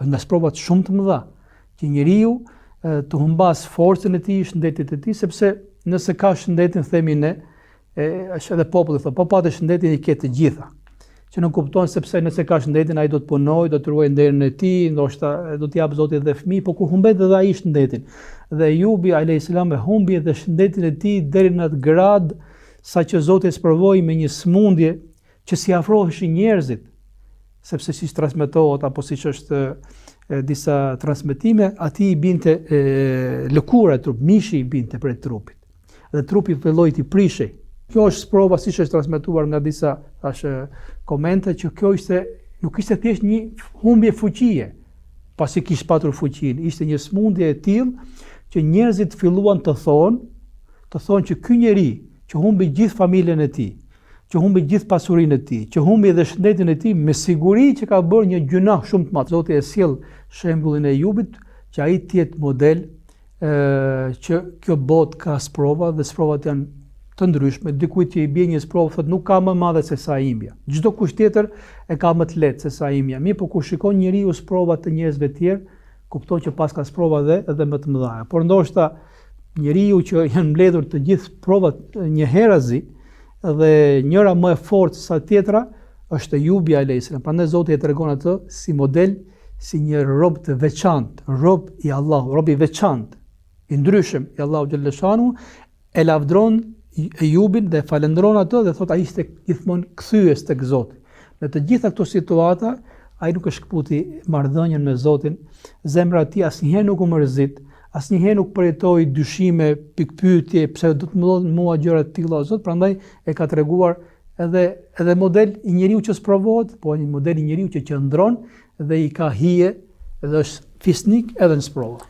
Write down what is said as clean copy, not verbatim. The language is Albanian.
nga sprovat shumë të mëdha, që njeriu të humbas forcën e tij, shëndetit e tij, sepse nëse ka shëndetin, themi ne, është edhe populli thotë, po patë shëndetin i ke të gjitha. Që nuk kupton sepse nëse ka shëndetin ai do të punojë, do të ruajë nderin e tij, ndoshta do t'i jap Zoti edhe fëmijë, por kur humbet edhe ai shëndetin. Dhe Ejubi alayhis salam e humbi edhe shëndetin e tij deri në atë grad saqë Zoti e sprovoi me një smundje që si afroheshin njerëzit, sepse siç transmetohet apo siç është disa transmetime, atij i binte lëkura e trupit, mishi i binte prej trupit. Dhe trupi filloi të prishej. Kjo është sprova, siç është transmetuar nga disa komente, që kjo nuk ishte thjesht një humbje fuqie, pasi kishte patur fuqinë, ishte një smundje e tillë që njerëzit filluan të thonë që ky njeri që humbi gjithë familjen e tij, që humbi gjithë pasurinë e tij, që humbi edhe shëndetin e tij, me siguri që ka bërë një gjunah shumë të madh. Zoti e sjell shembullin e Ejubit që ai të jetë model që kjo botë ka sprova dhe sprovat janë të ndryshme. Dikujt që i bie një sprovë thotë nuk ka më madhe se sa imja. Çdo kush tjetër e ka më të lehtë se sa imja. Mirë, por kur shikon njeriu sprovat të njerëzve të tjerë, kupton që pas ka sprova edhe më të mëdha. Por ndoshta njeriu që janë mbledhur të gjithë provat një herazi dhe njëra më e fortë se tjetra është Ejubi alayhis salam. Prandaj Zoti e tregon atë si model, si një rob të veçantë, rob i Allahut, rob i veçantë, i ndryshëm i Allahu xhallahu shanu, e lavdron Ejubin dhe falendron atë dhe thot ai ishte gjithmonë kthyes tek Zoti. Në të gjitha këto situata ai nuk e shkputi marrëdhënien me Zotin, zemra e tij asnjëherë nuk u mërzit, asnjëherë nuk përjetoi dyshime, pikpyetje, pse do të më ndodhin mua gjëra të tilla o Zot, prandaj e ka treguar edhe model i njeriu që sprovohet, po një model i njeriu që qëndron dhe i ka hije dhe është fisnik edhe në sprova.